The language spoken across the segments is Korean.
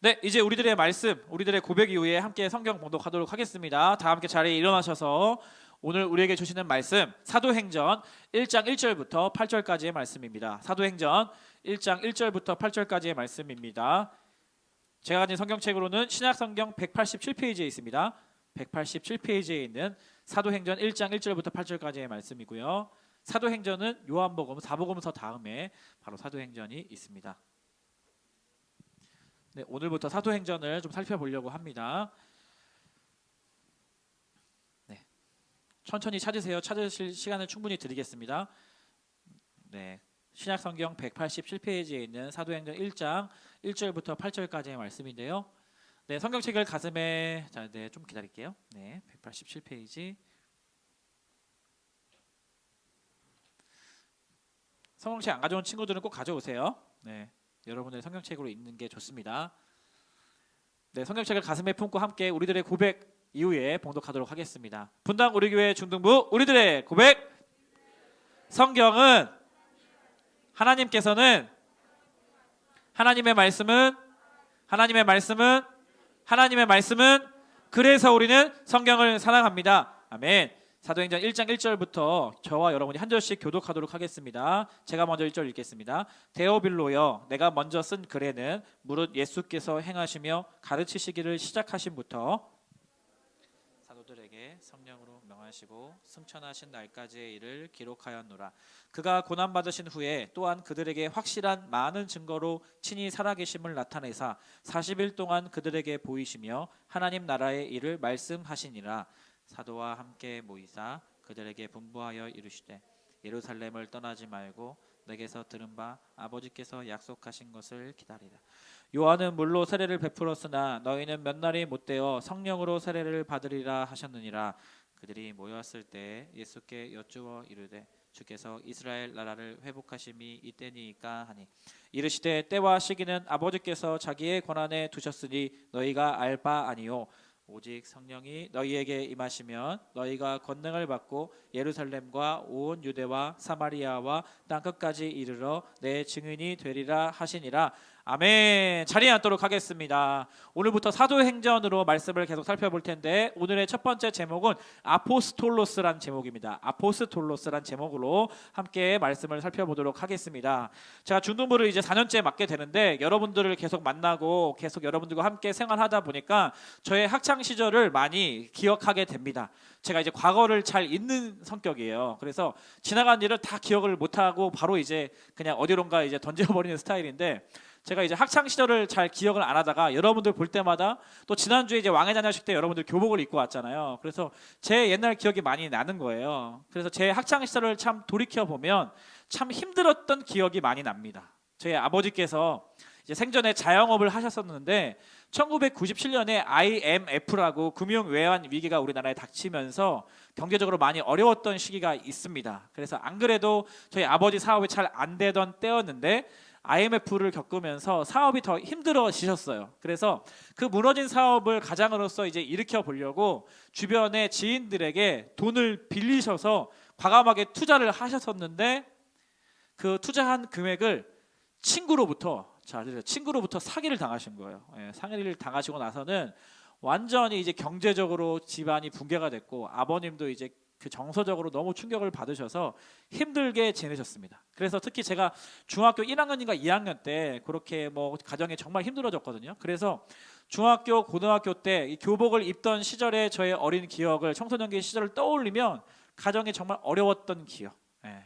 네, 이제 우리들의 말씀, 우리들의 고백 이후에 함께 성경 봉독하도록 하겠습니다. 다 함께 자리에 일어나셔서 오늘 우리에게 주시는 말씀 사도행전 1장 1절부터 8절까지의 말씀입니다. 사도행전 1장 1절부터 8절까지의 말씀입니다. 제가 가진 성경책으로는 신약성경 187페이지에 있습니다. 187페이지에 있는 사도행전 1장 1절부터 8절까지의 말씀이고요. 사도행전은 요한복음, 사복음서 다음에 바로 사도행전이 있습니다. 네, 오늘부터 사도행전을 좀 살펴보려고 합니다. 네, 천천히 찾으세요. 찾으실 시간을 충분히 드리겠습니다. 네, 신약성경 187페이지에 있는 사도행전 1장 1절부터 8절까지의 말씀인데요. 네, 성경책을 가슴에 좀 기다릴게요. 네, 187페이지. 성경책 안 가져온 친구들은 꼭 가져오세요. 네. 여러분의 성경책으로 읽는 게 좋습니다. 네, 성경책을 가슴에 품고 함께 우리들의 고백 이후에 봉독하도록 하겠습니다. 분당 우리교회 중등부 우리들의 고백. 성경은 하나님께서는 하나님의 말씀은 그래서 우리는 성경을 사랑합니다. 아멘. 사도행전 1장 1절부터 저와 여러분이 한 절씩 교독하도록 하겠습니다. 제가 먼저 1절 읽겠습니다. 데오빌로여, 내가 먼저 쓴 글에는 무릇 예수께서 행하시며 가르치시기를 시작하신부터 사도들에게 성령으로 명하시고 승천하신 날까지의 일을 기록하였노라. 그가 고난받으신 후에 또한 그들에게 확실한 많은 증거로 친히 살아계심을 나타내사 40일 동안 그들에게 보이시며 하나님 나라의 일을 말씀하시니라. 사도와 함께 모이사 그들에게 분부하여 이르시되 예루살렘을 떠나지 말고 내게서 들은 바 아버지께서 약속하신 것을 기다리라. 요한은 물로 세례를 베풀었으나 너희는 몇 날이 못되어 성령으로 세례를 받으리라 하셨느니라. 그들이 모였을 때 예수께 여쭈어 이르되 주께서 이스라엘 나라를 회복하심이 이때니이까 하니 이르시되 때와 시기는 아버지께서 자기의 권한에 두셨으니 너희가 알 바 아니요 오직 성령이 너희에게 임하시면 너희가 권능을 받고 예루살렘과 온 유대와 사마리아와 땅끝까지 이르러 내 증인이 되리라 하시니라. 아멘. 자리에 앉도록 하겠습니다. 오늘부터 사도행전으로 말씀을 계속 살펴볼 텐데 오늘의 첫 번째 제목은 아포스톨로스란 제목입니다. 아포스톨로스란 제목으로 함께 말씀을 살펴보도록 하겠습니다. 제가 중등부를 이제 4년째 맡게 되는데 여러분들을 계속 만나고 계속 여러분들과 함께 생활하다 보니까 저의 학창 시절을 많이 기억하게 됩니다. 제가 이제 과거를 잘 잊는 성격이에요. 그래서 지나간 일을 다 기억을 못하고 바로 이제 그냥 어디론가 이제 던져버리는 스타일인데 제가 이제 학창 시절을 잘 기억을 안 하다가 여러분들 볼 때마다 또 지난주에 이제 왕의 자녀식 때 여러분들 교복을 입고 왔잖아요. 그래서 제 옛날 기억이 많이 나는 거예요. 그래서 제 학창 시절을 참 돌이켜 보면 참 힘들었던 기억이 많이 납니다. 저희 아버지께서 이제 생전에 자영업을 하셨었는데 1997년에 IMF라고 금융 외환 위기가 우리나라에 닥치면서 경제적으로 많이 어려웠던 시기가 있습니다. 그래서 안 그래도 저희 아버지 사업이 잘 안 되던 때였는데 IMF를 겪으면서 사업이 더 힘들어지셨어요. 그래서 그 무너진 사업을 가장으로서 이제 일으켜 보려고 주변의 지인들에게 돈을 빌리셔서 과감하게 투자를 하셨었는데 그 투자한 금액을 친구로부터 사기를 당하신 거예요. 사기를 당하시고 나서는 완전히 이제 경제적으로 집안이 붕괴가 됐고 아버님도 이제 그 정서적으로 너무 충격을 받으셔서 힘들게 지내셨습니다. 그래서 특히 제가 중학교 1학년인가 2학년 때 그렇게 뭐 가정이 정말 힘들어졌거든요. 그래서 중학교, 고등학교 때 이 교복을 입던 시절의 저의 어린 기억을 청소년기 시절을 떠올리면 가정이 정말 어려웠던 기억,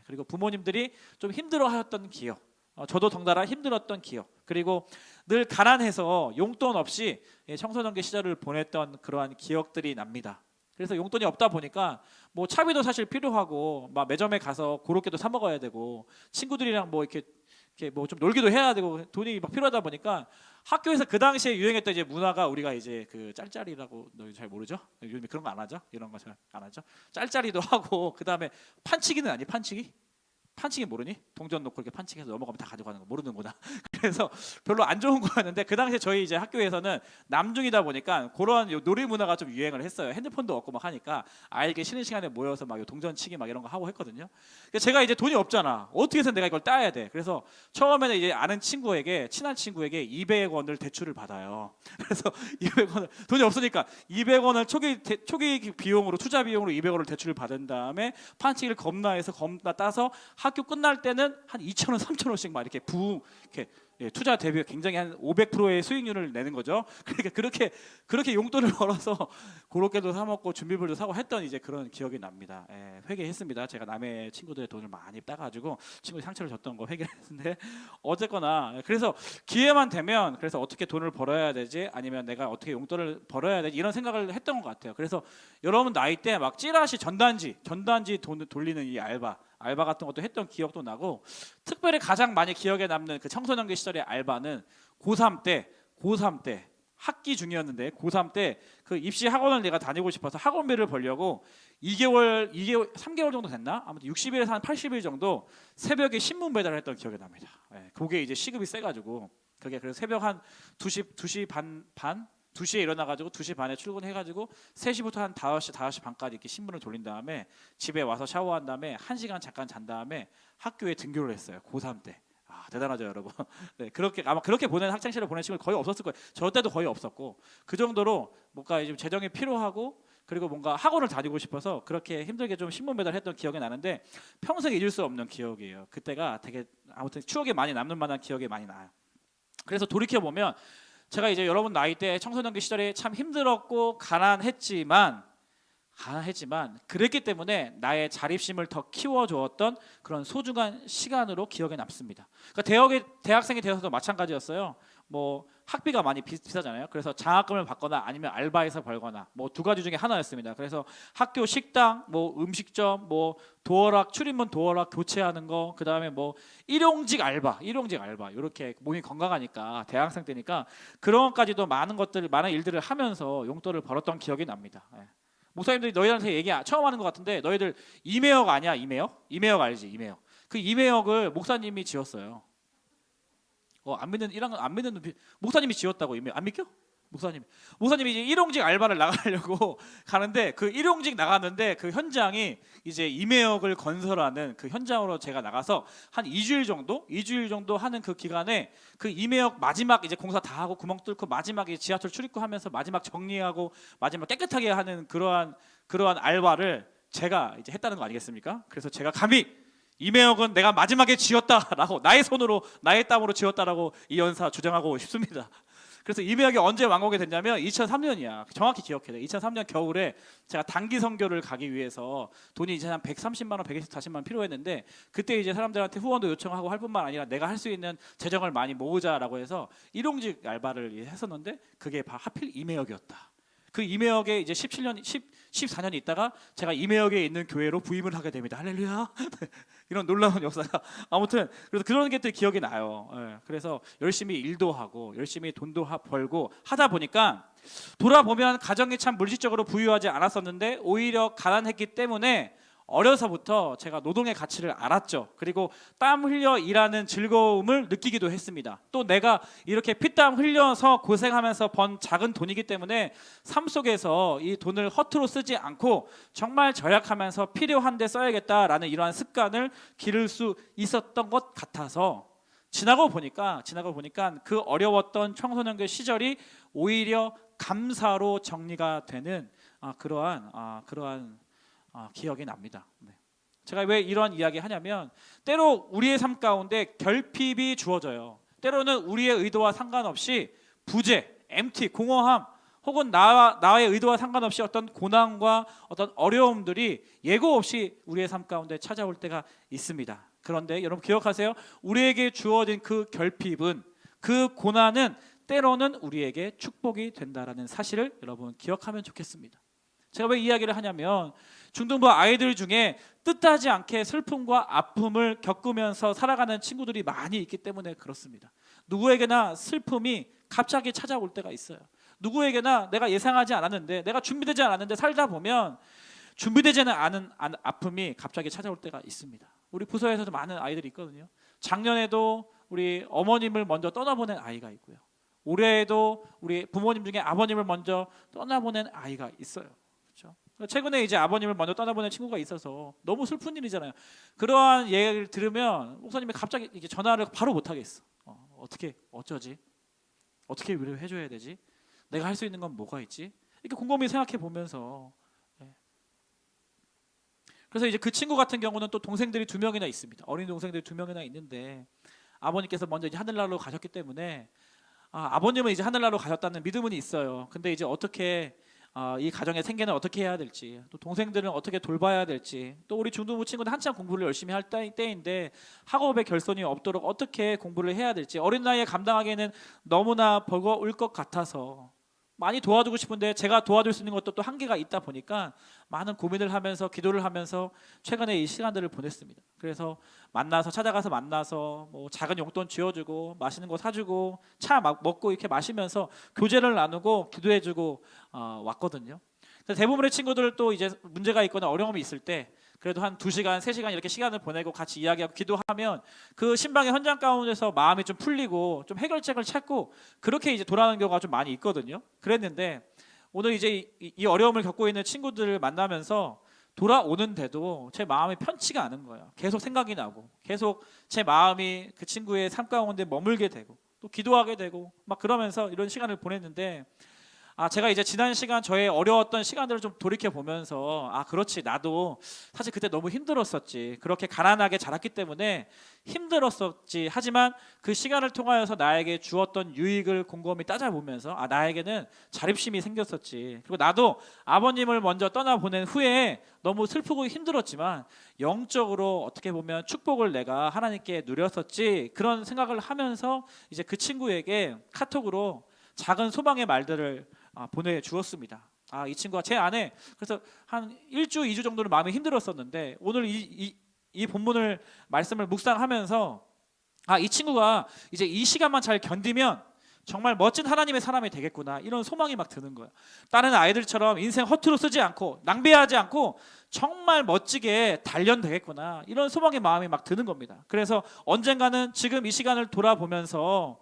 그리고 부모님들이 좀 힘들어하였던 기억, 저도 덩달아 힘들었던 기억, 그리고 늘 가난해서 용돈 없이 청소년기 시절을 보냈던 그러한 기억들이 납니다. 그래서 용돈이 없다 보니까 뭐 차비도 사실 필요하고 막 매점에 가서 고로케도 사 먹어야 되고 친구들이랑 뭐 이렇게 뭐 좀 놀기도 해야 되고 돈이 막 필요하다 보니까 학교에서 그 당시에 유행했던 이제 문화가 우리가 이제 그 짤짤이라고 너 잘 모르죠? 요즘에 그런 거 안 하죠? 이런 거 잘 안 하죠? 짤짤이도 하고 그다음에 판치기는 아니 판치기? 판치기 모르니? 동전 놓고 이렇게 판치기해서 넘어가면 다 가져가는 거 모르는구나. 그래서 별로 안 좋은 거였는데 그 당시에 저희 이제 학교에서는 남중이다 보니까 그런 놀이 문화가 좀 유행을 했어요. 핸드폰도 없고 막 하니까 아이들이 쉬는 시간에 모여서 막 동전치기 막 이런 거 하고 했거든요. 제가 이제 돈이 없잖아. 어떻게 해서 내가 이걸 따야 돼. 그래서 처음에는 이제 아는 친구에게 친한 친구에게 200원을 대출을 받아요. 그래서 200원을 돈이 없으니까 200원을 초기 비용으로 투자 비용으로 200원을 대출을 받은 다음에 판치기를 겁나 따서 학교 끝날 때는 한 2,000원, 3,000원씩 막 이렇게 이렇게 투자 대비 굉장히 한 500%의 수익률을 내는 거죠. 그러니까 그렇게 용돈을 벌어서 고로케도 사 먹고 준비물도 사고 했던 이제 그런 기억이 납니다. 회개했습니다. 제가 남의 친구들의 돈을 많이 따가지고 친구들이 상처를 줬던 거 회개했는데 어쨌거나 그래서 기회만 되면 그래서 어떻게 돈을 벌어야 되지 아니면 내가 어떻게 용돈을 벌어야 되지 이런 생각을 했던 것 같아요. 그래서 여러분 나이 때 막 찌라시 전단지 돈 돌리는 이 알바 같은 것도 했던 기억도 나고 특별히 가장 많이 기억에 남는 그 청소년기 시절의 알바는 고3 때 학기 중이었는데 고3 때 그 입시 학원을 내가 다니고 싶어서 학원비를 벌려고 3개월 정도 됐나? 아무튼 60일에서 한 80일 정도 새벽에 신문 배달을 했던 기억이 납니다. 그게 이제 시급이 세가지고 그게 그래서 새벽 한 2시 반 2시에 일어나가지고 2시 반에 출근해가지고 3시부터 한 5시 반까지 이렇게 신문을 돌린 다음에 집에 와서 샤워한 다음에 1시간 잠깐 잔 다음에 학교에 등교를 했어요. 고3 때. 대단하죠 여러분. 네, 아마 그렇게 보낸 학창시절을 보낸 친구는 거의 없었을 거예요. 저 때도 거의 없었고 그 정도로 뭔가 좀 재정이 필요하고 그리고 뭔가 학원을 다니고 싶어서 그렇게 힘들게 좀 신문 배달했던 기억이 나는데 평생 잊을 수 없는 기억이에요. 그때가 되게 아무튼 추억에 많이 남는 만한 기억이 많이 나요. 그래서 돌이켜 보면 제가 이제 여러분 나이 때 청소년기 시절에 참 힘들었고 가난했지만 그랬기 때문에 나의 자립심을 더 키워주었던 그런 소중한 시간으로 기억에 남습니다. 그러니까 대학생이 되어서도 마찬가지였어요. 뭐 학비가 많이 비싸잖아요. 그래서 장학금을 받거나 아니면 알바해서 벌거나 뭐 두 가지 중에 하나였습니다. 그래서 학교 식당, 뭐 음식점, 뭐 출입문 도어락 교체하는 거, 그 다음에 뭐 일용직 알바 이렇게 몸이 건강하니까 대학생 때니까 그런 것까지도 많은 일들을 하면서 용돈을 벌었던 기억이 납니다. 목사님들이 너희한테 처음 하는 것 같은데 너희들 이메역 아니야? 이메역 알지? 이메역. 그 이메역을 목사님이 지었어요. 안 믿는 눈빛. 목사님이 지었다고 이메역 안 믿겨? 목사님이 이제 일용직 알바를 나가려고 가는데 그 일용직 나갔는데 그 현장이 이제 이메역을 건설하는 그 현장으로 제가 나가서 한 2주일 정도 하는 그 기간에 그 이메역 마지막 이제 공사 다 하고 구멍 뚫고 마지막에 지하철 출입구하면서 마지막 정리하고 마지막 깨끗하게 하는 그러한 알바를 제가 이제 했다는 거 아니겠습니까? 그래서 제가 감히 이메역은 내가 마지막에 지었다라고 나의 손으로 나의 땀으로 지었다라고 이 연사 주장하고 싶습니다. 그래서 이메역이 언제 완공이 됐냐면 2003년이야. 정확히 기억해. 2003년 겨울에 제가 단기 선교를 가기 위해서 돈이 이제 한 130만 원, 140만 원 필요했는데 그때 이제 사람들한테 후원도 요청하고 할 뿐만 아니라 내가 할 수 있는 재정을 많이 모으자라고 해서 일용직 알바를 했었는데 그게 하필 이메역이었다. 그 이메역에 이제 14년 있다가 제가 이메역에 있는 교회로 부임을 하게 됩니다. 할렐루야. 이런 놀라운 역사가 아무튼 그래서 그런 것들이 기억이 나요. 그래서 열심히 일도 하고 열심히 돈도 벌고 하다 보니까 돌아보면 가정이 참 물질적으로 부유하지 않았었는데 오히려 가난했기 때문에 어려서부터 제가 노동의 가치를 알았죠. 그리고 땀 흘려 일하는 즐거움을 느끼기도 했습니다. 또 내가 이렇게 피땀 흘려서 고생하면서 번 작은 돈이기 때문에 삶 속에서 이 돈을 허투루 쓰지 않고 정말 절약하면서 필요한 데 써야겠다라는 이러한 습관을 기를 수 있었던 것 같아서 지나고 보니까 그 어려웠던 청소년기 시절이 오히려 감사로 정리가 되는 그러한 기억이 납니다. 제가 왜 이런 이야기 하냐면 때로 우리의 삶 가운데 결핍이 주어져요. 때로는 우리의 의도와 상관없이 부재, MT, 공허함 혹은 나의 의도와 상관없이 어떤 고난과 어떤 어려움들이 예고 없이 우리의 삶 가운데 찾아올 때가 있습니다. 그런데 여러분 기억하세요. 우리에게 주어진 그 결핍은 그 고난은 때로는 우리에게 축복이 된다라는 사실을 여러분 기억하면 좋겠습니다. 제가 왜 이야기를 하냐면 중등부 아이들 중에 뜻하지 않게 슬픔과 아픔을 겪으면서 살아가는 친구들이 많이 있기 때문에 그렇습니다. 누구에게나 슬픔이 갑자기 찾아올 때가 있어요. 누구에게나 내가 예상하지 않았는데 내가 준비되지 않았는데 살다 보면 준비되지 않은 아픔이 갑자기 찾아올 때가 있습니다. 우리 부서에서도 많은 아이들이 있거든요. 작년에도 우리 어머님을 먼저 떠나보낸 아이가 있고요. 올해에도 우리 부모님 중에 아버님을 먼저 떠나보낸 아이가 있어요. 그렇죠? 최근에 이제 아버님을 먼저 떠나보낸 친구가 있어서 너무 슬픈 일이잖아요. 그러한 얘기를 들으면 목사님이 갑자기 이게 전화를 바로 못 하겠어. 어떻게 어쩌지? 어떻게 위로해 줘야 되지? 내가 할 수 있는 건 뭐가 있지? 이렇게 곰곰이 생각해 보면서 그래서 이제 그 친구 같은 경우는 또 동생들이 2명이나 있습니다. 어린 동생들이 2명이나 있는데 아버님께서 먼저 이제 하늘나라로 가셨기 때문에 아버님은 이제 하늘나라로 가셨다는 믿음은 있어요. 근데 이제 어떻게 이 가정의 생계는 어떻게 해야 될지, 또 동생들은 어떻게 돌봐야 될지, 또 우리 중등부 친구는 한참 공부를 열심히 할 때인데 학업에 결손이 없도록 어떻게 공부를 해야 될지 어린 나이에 감당하기에는 너무나 버거울 것 같아서 많이 도와주고 싶은데 제가 도와줄 수 있는 것도 또 한계가 있다 보니까 많은 고민을 하면서 기도를 하면서 최근에 이 시간들을 보냈습니다. 그래서 찾아가서 만나서 뭐 작은 용돈 쥐어주고 맛있는 거 사주고 차 먹고 이렇게 마시면서 교제를 나누고 기도해주고 왔거든요. 대부분의 친구들 또 이제 문제가 있거나 어려움이 있을 때 그래도 한 2시간, 3시간 이렇게 시간을 보내고 같이 이야기하고 기도하면 그 신방의 현장 가운데서 마음이 좀 풀리고 좀 해결책을 찾고 그렇게 이제 돌아가는 경우가 좀 많이 있거든요. 그랬는데 오늘 이제 이 어려움을 겪고 있는 친구들을 만나면서 돌아오는데도 제 마음이 편치가 않은 거예요. 계속 생각이 나고 계속 제 마음이 그 친구의 삶 가운데 머물게 되고 또 기도하게 되고 막 그러면서 이런 시간을 보냈는데 제가 이제 지난 시간 저의 어려웠던 시간들을 좀 돌이켜 보면서 그렇지 나도 사실 그때 너무 힘들었었지 그렇게 가난하게 자랐기 때문에 힘들었었지 하지만 그 시간을 통하여서 나에게 주었던 유익을 곰곰이 따져보면서 나에게는 자립심이 생겼었지 그리고 나도 아버님을 먼저 떠나보낸 후에 너무 슬프고 힘들었지만 영적으로 어떻게 보면 축복을 내가 하나님께 누렸었지 그런 생각을 하면서 이제 그 친구에게 카톡으로 작은 소망의 말들을 보내주었습니다. 이 친구가 제 안에 그래서 한 1주, 2주 정도는 마음이 힘들었었는데 오늘 이 본문을 말씀을 묵상하면서 이 친구가 이제 이 시간만 잘 견디면 정말 멋진 하나님의 사람이 되겠구나 이런 소망이 막 드는 거예요. 다른 아이들처럼 인생 허투루 쓰지 않고 낭비하지 않고 정말 멋지게 단련되겠구나 이런 소망의 마음이 막 드는 겁니다. 그래서 언젠가는 지금 이 시간을 돌아보면서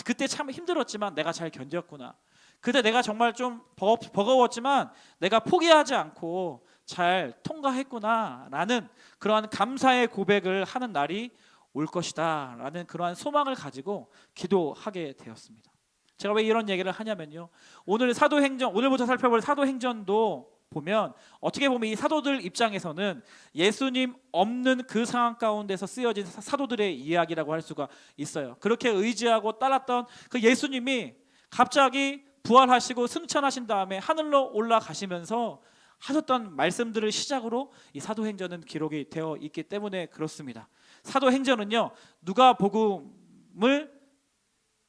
그때 참 힘들었지만 내가 잘 견뎠구나. 그때 내가 정말 좀 버거웠지만 내가 포기하지 않고 잘 통과했구나 라는 그러한 감사의 고백을 하는 날이 올 것이다 라는 그러한 소망을 가지고 기도하게 되었습니다. 제가 왜 이런 얘기를 하냐면요, 오늘부터 살펴볼 사도행전도 보면 어떻게 보면 이 사도들 입장에서는 예수님 없는 그 상황 가운데서 쓰여진 사도들의 이야기라고 할 수가 있어요. 그렇게 의지하고 따랐던 그 예수님이 갑자기 부활하시고 승천하신 다음에 하늘로 올라가시면서 하셨던 말씀들을 시작으로 이 사도행전은 기록이 되어 있기 때문에 그렇습니다. 사도행전은요, 누가복음을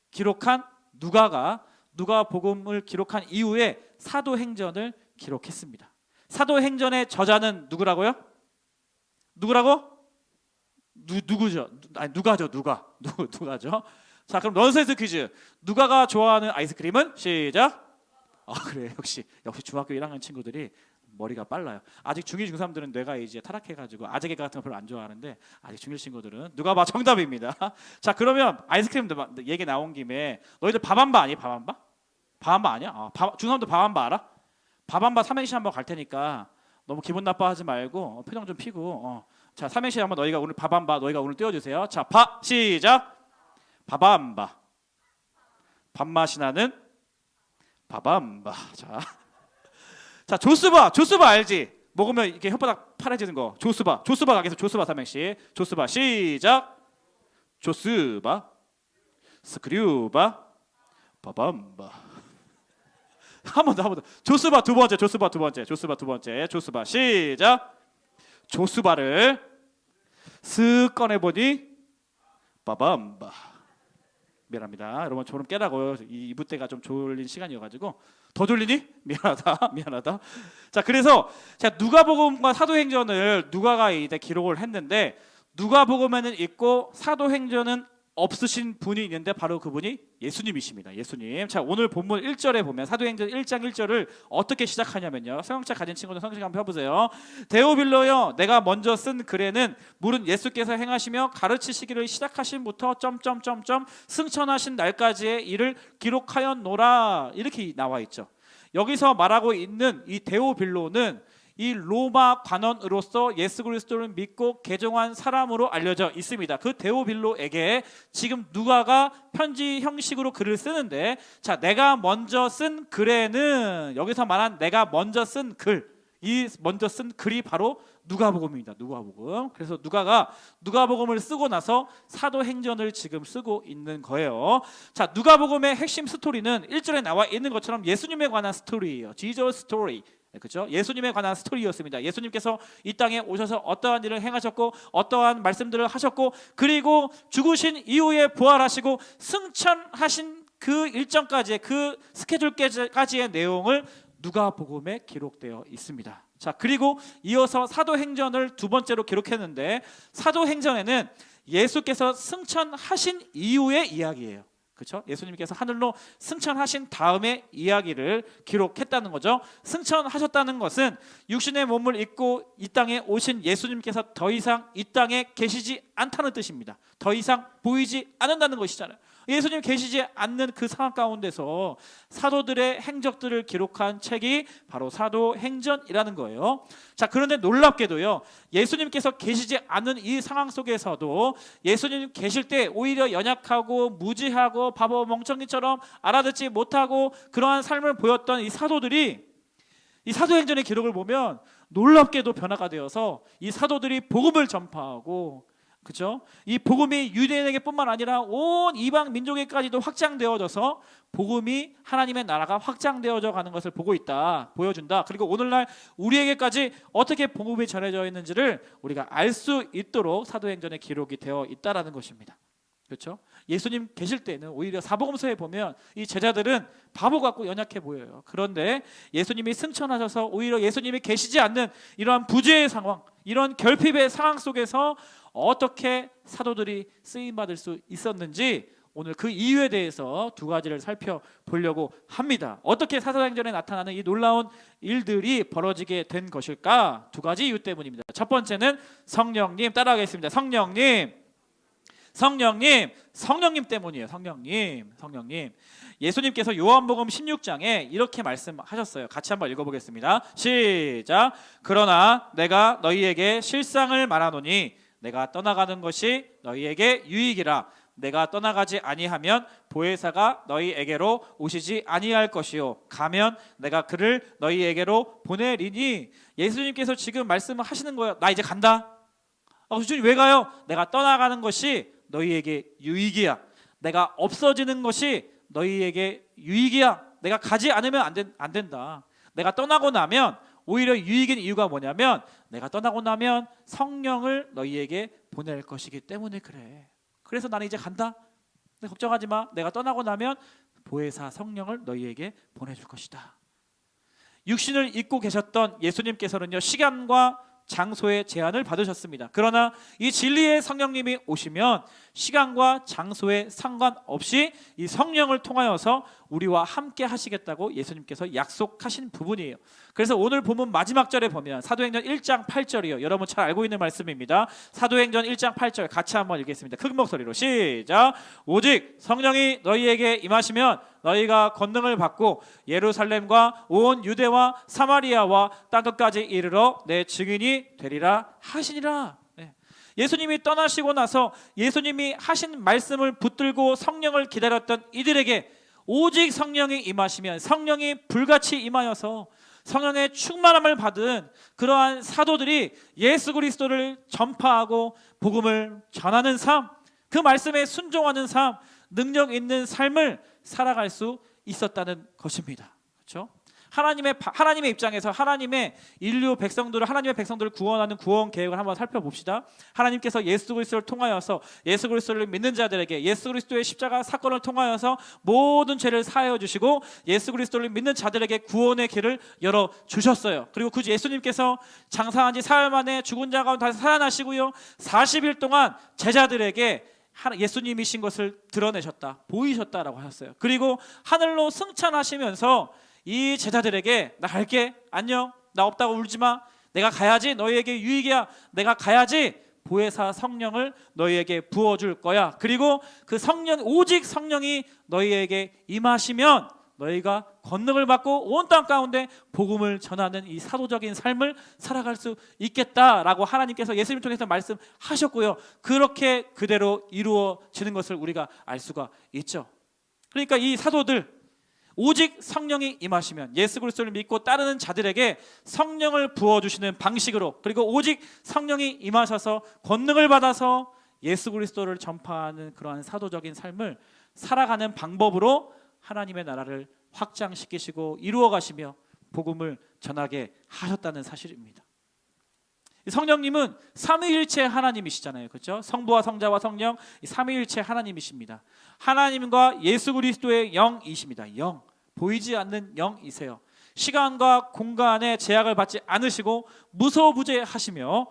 기록한 누가복음을 기록한 이후에 사도행전을 기록했습니다. 사도행전의 저자는 누구라고요? 누구죠? 누가죠? 자, 그럼 넌센스 퀴즈. 누가가 좋아하는 아이스크림은? 시작. 그래, 역시 중학교 1학년 친구들이 머리가 빨라요. 아직 중2, 중3들은 뇌가 이제 타락해가지고 아재개 같은 거 별로 안 좋아하는데 아직 중1 친구들은 누가 봐 정답입니다. 자, 그러면 아이스크림도 얘기 나온 김에 너희들 밥한바 아니? 밥한바 아니야? 중3도 밥한바 알아? 밥한바 삼행시 한번 갈 테니까 너무 기분 나빠하지 말고 표정 좀 피고 자, 삼행시 한번 너희가 오늘 밥한바 너희가 오늘 띄워주세요. 자, 시작. 밥한바. 밥맛이 나는 밥한바. 자, 조스바 알지? 먹으면 이렇게 혓바닥 파래지는 거. 조스바 가겠습니다. 조스바 삼행시. 조스바 시작. 조스바 스크류바 밥한바. 한 번 더. 조스바 두 번째. 조스바 시작. 조스바를 쓱 꺼내보니 밥한바. 미안합니다. 여러분 좀 깨라고요. 이 부때가 좀 졸린 시간이어가지고. 더 졸리니? 미안하다. 자, 그래서 누가복음과 사도행전을 누가가 이제 기록을 했는데 누가복음에는 있고 사도행전은 없으신 분이 있는데 바로 그분이 예수님이십니다. 예수님. 자, 오늘 본문 1절에 보면 사도행전 1장 1절을 어떻게 시작하냐면요. 성경책 가진 친구들 성경 한번 펴보세요. 데오빌로여, 내가 먼저 쓴 글에는 물은 예수께서 행하시며 가르치시기를 시작하신부터 점점점점 승천하신 날까지의 일을 기록하였노라, 이렇게 나와 있죠. 여기서 말하고 있는 이 데오빌로는 이 로마 관원으로서 예수 그리스도를 믿고 개종한 사람으로 알려져 있습니다. 그 데오빌로에게 지금 누가가 편지 형식으로 글을 쓰는데, 자, 내가 먼저 쓴 글에는, 여기서 말한 내가 먼저 쓴 글, 이 먼저 쓴 글이 바로 누가복음입니다. 누가복음. 그래서 누가가 누가복음을 쓰고 나서 사도행전을 지금 쓰고 있는 거예요. 자, 누가복음의 핵심 스토리는 1절에 나와 있는 것처럼 예수님에 관한 스토리예요. 지저스 스토리. 그렇죠? 예수님에 관한 스토리였습니다. 예수님께서 이 땅에 오셔서 어떠한 일을 행하셨고 어떠한 말씀들을 하셨고, 그리고 죽으신 이후에 부활하시고 승천하신 그 일정까지의, 그 스케줄까지의 내용을 누가복음에 기록되어 있습니다. 자, 그리고 이어서 사도행전을 두 번째로 기록했는데, 사도행전에는 예수께서 승천하신 이후의 이야기예요. 그렇죠? 예수님께서 하늘로 승천하신 다음의 이야기를 기록했다는 거죠. 승천하셨다는 것은 육신의 몸을 입고 이 땅에 오신 예수님께서 더 이상 이 땅에 계시지 않다는 뜻입니다. 더 이상 보이지 않는다는 것이잖아요. 예수님 계시지 않는 그 상황 가운데서 사도들의 행적들을 기록한 책이 바로 사도행전이라는 거예요. 자, 그런데 놀랍게도요, 예수님께서 계시지 않는 이 상황 속에서도 예수님 계실 때 오히려 연약하고 무지하고 바보 멍청이처럼 알아듣지 못하고 그러한 삶을 보였던 이 사도들이, 이 사도행전의 기록을 보면 놀랍게도 변화가 되어서 이 사도들이 복음을 전파하고, 그렇죠? 이 복음이 유대인에게뿐만 아니라 온 이방 민족에까지도 확장되어져서 복음이, 하나님의 나라가 확장되어져 가는 것을 보여준다. 그리고 오늘날 우리에게까지 어떻게 복음이 전해져 있는지를 우리가 알 수 있도록 사도행전의 기록이 되어 있다라는 것입니다. 그렇죠? 예수님 계실 때는 오히려 사복음서에 보면 이 제자들은 바보 같고 연약해 보여요. 그런데 예수님이 승천하셔서 오히려 예수님이 계시지 않는 이러한 부재의 상황, 이런 결핍의 상황 속에서 어떻게 사도들이 쓰임받을 수 있었는지 오늘 그 이유에 대해서 두 가지를 살펴보려고 합니다. 어떻게 사도행전에 나타나는 이 놀라운 일들이 벌어지게 된 것일까? 두 가지 이유 때문입니다. 첫 번째는 성령님, 따라하겠습니다. 성령님 때문이에요. 성령님. 예수님께서 요한복음 16장에 이렇게 말씀하셨어요. 같이 한번 읽어보겠습니다. 시작. 그러나 내가 너희에게 실상을 말하노니 내가 떠나가는 것이 너희에게 유익이라. 내가 떠나가지 아니하면 보혜사가 너희에게로 오시지 아니할 것이요, 가면 내가 그를 너희에게로 보내리니. 예수님께서 지금 말씀하시는 거예요. 나 이제 간다. 주님 왜 가요? 내가 떠나가는 것이 너희에게 유익이야. 내가 없어지는 것이 너희에게 유익이야. 내가 가지 않으면 안 된다. 내가 떠나고 나면 오히려 유익인 이유가 뭐냐면, 내가 떠나고 나면 성령을 너희에게 보낼 것이기 때문에 그래. 그래서 나는 이제 간다. 근데 걱정하지 마. 내가 떠나고 나면 보혜사 성령을 너희에게 보내줄 것이다. 육신을 입고 계셨던 예수님께서는요, 시간과 장소의 제한을 받으셨습니다. 그러나 이 진리의 성령님이 오시면 시간과 장소에 상관없이 이 성령을 통하여서 우리와 함께 하시겠다고 예수님께서 약속하신 부분이에요. 그래서 오늘 본문 마지막 절에 보면 사도행전 1장 8절이요. 여러분 잘 알고 있는 말씀입니다. 사도행전 1장 8절 같이 한번 읽겠습니다. 큰 목소리로 시작. 오직 성령이 너희에게 임하시면 너희가 권능을 받고 예루살렘과 온 유대와 사마리아와 땅끝까지 이르러 내 증인이 되리라 하시니라. 예수님이 떠나시고 나서 예수님이 하신 말씀을 붙들고 성령을 기다렸던 이들에게 오직 성령이 임하시면, 성령이 불같이 임하여서 성령의 충만함을 받은 그러한 사도들이 예수 그리스도를 전파하고 복음을 전하는 삶, 그 말씀에 순종하는 삶, 능력 있는 삶을 살아갈 수 있었다는 것입니다. 그렇죠? 하나님의 입장에서 하나님의 백성들을 구원하는 구원 계획을 한번 살펴봅시다. 하나님께서 예수 그리스도를 통하여서 예수 그리스도를 믿는 자들에게 예수 그리스도의 십자가 사건을 통하여서 모든 죄를 사하여 주시고 예수 그리스도를 믿는 자들에게 구원의 길을 열어 주셨어요. 그리고 그 예수님께서 장사한 지 사흘 만에 죽은 자 가운데 다시 살아나시고요, 40일 동안 제자들에게 예수님이신 것을 드러내셨다, 보이셨다라고 하셨어요. 그리고 하늘로 승천하시면서 이 제자들에게 나 갈게, 안녕, 나 없다고 울지 마, 내가 가야지, 너희에게 유익이야, 내가 가야지, 보혜사 성령을 너희에게 부어줄 거야. 그리고 그 성령, 오직 성령이 너희에게 임하시면 너희가 권능을 받고 온 땅 가운데 복음을 전하는 이 사도적인 삶을 살아갈 수 있겠다라고 하나님께서 예수님 통해서 말씀하셨고요. 그렇게 그대로 이루어지는 것을 우리가 알 수가 있죠. 그러니까 이 사도들, 오직 성령이 임하시면, 예수 그리스도를 믿고 따르는 자들에게 성령을 부어주시는 방식으로, 그리고 오직 성령이 임하셔서 권능을 받아서 예수 그리스도를 전파하는 그러한 사도적인 삶을 살아가는 방법으로 하나님의 나라를 확장시키시고 이루어 가시며 복음을 전하게 하셨다는 사실입니다. 성령님은 삼위일체 하나님이시잖아요, 그렇죠? 성부와 성자와 성령, 삼위일체 하나님이십니다. 하나님과 예수 그리스도의 영이십니다. 영, 보이지 않는 영이세요. 시간과 공간의 제약을 받지 않으시고 무소부재하시며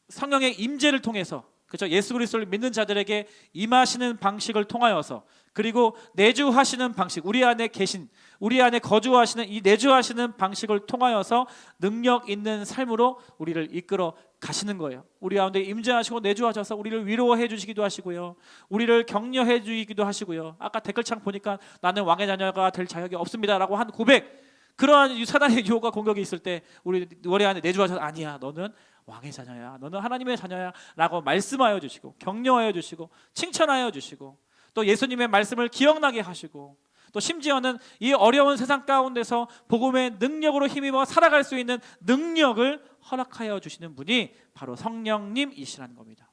성령의 임재를 통해서, 그렇죠? 예수 그리스도를 믿는 자들에게 임하시는 방식을 통하여서, 그리고 내주하시는 방식, 우리 안에 계신, 우리 안에 거주하시는 이 내주하시는 방식을 통하여서 능력 있는 삶으로 우리를 이끌어 가시는 거예요. 우리 가운데 임재하시고 내주하셔서 우리를 위로해 주시기도 하시고요, 우리를 격려해 주시기도 하시고요. 아까 댓글창 보니까 나는 왕의 자녀가 될 자격이 없습니다라고 한 고백, 그러한 사단의 유혹과 공격이 있을 때 우리 안에 내주하셔서 아니야, 너는 왕의 자녀야, 너는 하나님의 자녀야 라고 말씀하여 주시고 격려하여 주시고 칭찬하여 주시고, 또 예수님의 말씀을 기억나게 하시고, 또 심지어는 이 어려운 세상 가운데서 복음의 능력으로 힘입어 살아갈 수 있는 능력을 허락하여 주시는 분이 바로 성령님이시라는 겁니다.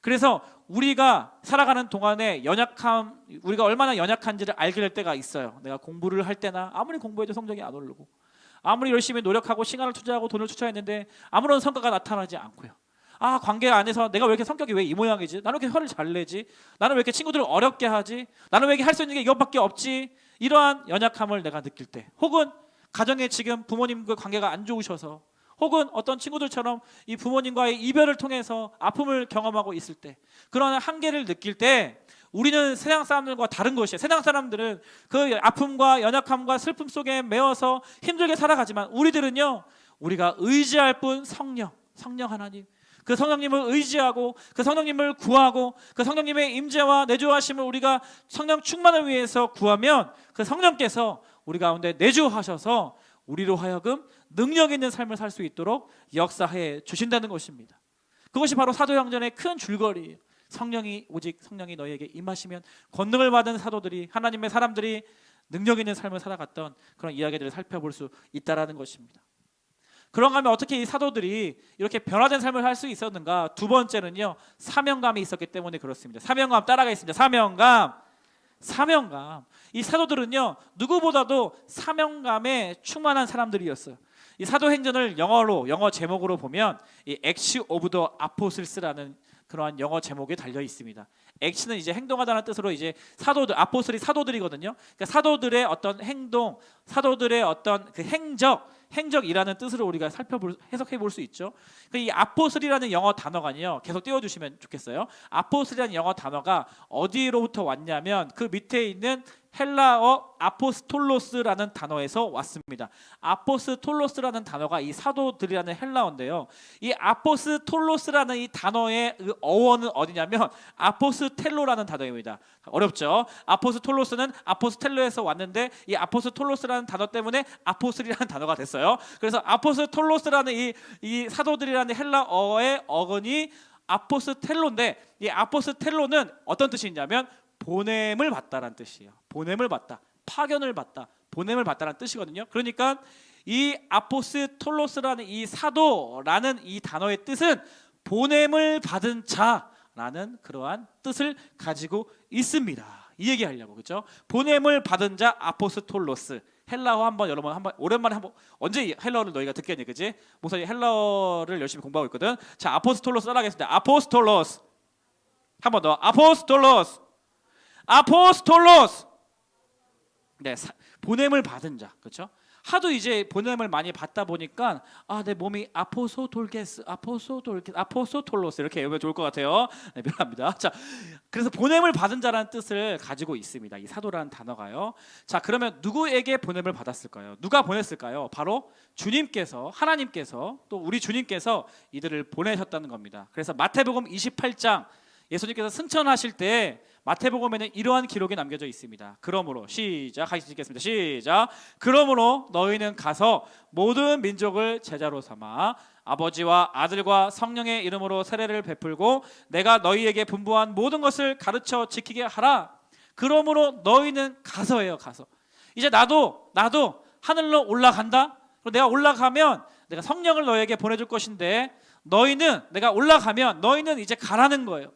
그래서 우리가 살아가는 동안에 우리가 얼마나 연약한지를 알게 될 때가 있어요. 내가 공부를 할 때나 아무리 공부해도 성적이 안 오르고, 아무리 열심히 노력하고 시간을 투자하고 돈을 투자했는데 아무런 성과가 나타나지 않고요. 관계 안에서 내가 왜 이렇게 성격이 왜 이 모양이지? 나는 왜 이렇게 화를 잘 내지? 나는 왜 이렇게 친구들을 어렵게 하지? 나는 왜 이렇게 할 수 있는 게 이것밖에 없지? 이러한 연약함을 내가 느낄 때, 혹은 가정에 지금 부모님과 관계가 안 좋으셔서, 혹은 어떤 친구들처럼 이 부모님과의 이별을 통해서 아픔을 경험하고 있을 때, 그런 한계를 느낄 때 우리는 세상 사람들과 다른 것이에요. 세상 사람들은 그 아픔과 연약함과 슬픔 속에 매어서 힘들게 살아가지만, 우리들은요, 우리가 의지할 분 성령 하나님, 그 성령님을 의지하고 그 성령님을 구하고 그 성령님의 임재와 내주하심을 우리가 성령 충만을 위해서 구하면, 그 성령께서 우리 가운데 내주하셔서 우리로 하여금 능력 있는 삶을 살 수 있도록 역사해 주신다는 것입니다. 그것이 바로 사도행전의 큰 줄거리예요. 오직 성령이 너희에게 임하시면 권능을 받은 사도들이, 하나님의 사람들이 능력 있는 삶을 살아갔던 그런 이야기들을 살펴볼 수 있다라는 것입니다. 그런가 하면 어떻게 이 사도들이 이렇게 변화된 삶을 살 수 있었는가? 두 번째는요, 사명감이 있었기 때문에 그렇습니다. 사명감 따라가겠습니다. 사명감. 이 사도들은요, 누구보다도 사명감에 충만한 사람들이었어요. 이 사도행전을 영어 제목으로 보면 이 액시 오브 더 아포슬스라는 그러한 영어 제목이 달려 있습니다. 액시는 이제 행동하다는 뜻으로, 이제 아포슬이 사도들이거든요. 그러니까 사도들의 어떤 행동, 사도들의 어떤 그 행적이라는 뜻으로 우리가 해석해 볼 수 있죠. 이 아포슬이라는 영어 단어가요, 계속 띄워주시면 좋겠어요. 아포슬이라는 영어 단어가 어디로부터 왔냐면 그 밑에 있는 헬라어 아포스톨로스라는 단어에서 왔습니다. 아포스톨로스라는 단어가 이 사도들이라는 헬라어인데요, 이 아포스톨로스라는 이 단어의 어원은 어디냐면 아포스텔로라는 단어입니다. 어렵죠? 아포스톨로스는 아포스텔로에서 왔는데 이 아포스톨로스라는 단어 때문에 아포슬이라는 단어가 됐어요. 그래서 아포스톨로스라는 이 사도들이라는 헬라어의 어근이 아포스텔로인데, 이 아포스텔로는 어떤 뜻이 있냐면 보냄을 받다라는 뜻이에요. 보냄을 받다, 파견을 받다, 보냄을 받다라는 뜻이거든요. 그러니까 이 아포스톨로스라는 이 사도라는 이 단어의 뜻은 보냄을 받은 자라는 그러한 뜻을 가지고 있습니다. 이 얘기하려고, 그렇죠? 보냄을 받은 자 아포스톨로스. 헬라어 여러분 오랜만에 언제 헬라어를 너희가 듣겠니, 그지? 목사님 헬라어를 열심히 공부하고 있거든. 자, 아포스톨로스 따라하겠습니다. 아포스톨로스. 한 번 더. 아포스톨로스. 네, 보냄을 받은 자, 그렇죠? 하도 이제 보냄을 많이 받다 보니까 내 몸이 아포소톨로스 이렇게 외우면 좋을 것 같아요. 네, 미안합니다. 자, 그래서 보냄을 받은 자라는 뜻을 가지고 있습니다. 이 사도라는 단어가요. 자, 그러면 누구에게 보냄을 받았을까요? 누가 보냈을까요? 바로 주님께서, 하나님께서, 또 우리 주님께서 이들을 보내셨다는 겁니다. 그래서 마태복음 28장 예수님께서 승천하실 때 마태복음에는 이러한 기록이 남겨져 있습니다. 그러므로 시작 하시겠습니다. 시작. 그러므로 너희는 가서 모든 민족을 제자로 삼아 아버지와 아들과 성령의 이름으로 세례를 베풀고 내가 너희에게 분부한 모든 것을 가르쳐 지키게 하라. 그러므로 너희는 가서예요. 가서. 이제 나도 하늘로 올라간다. 그리고 내가 올라가면 내가 성령을 너희에게 보내줄 것인데 내가 올라가면 너희는 이제 가라는 거예요.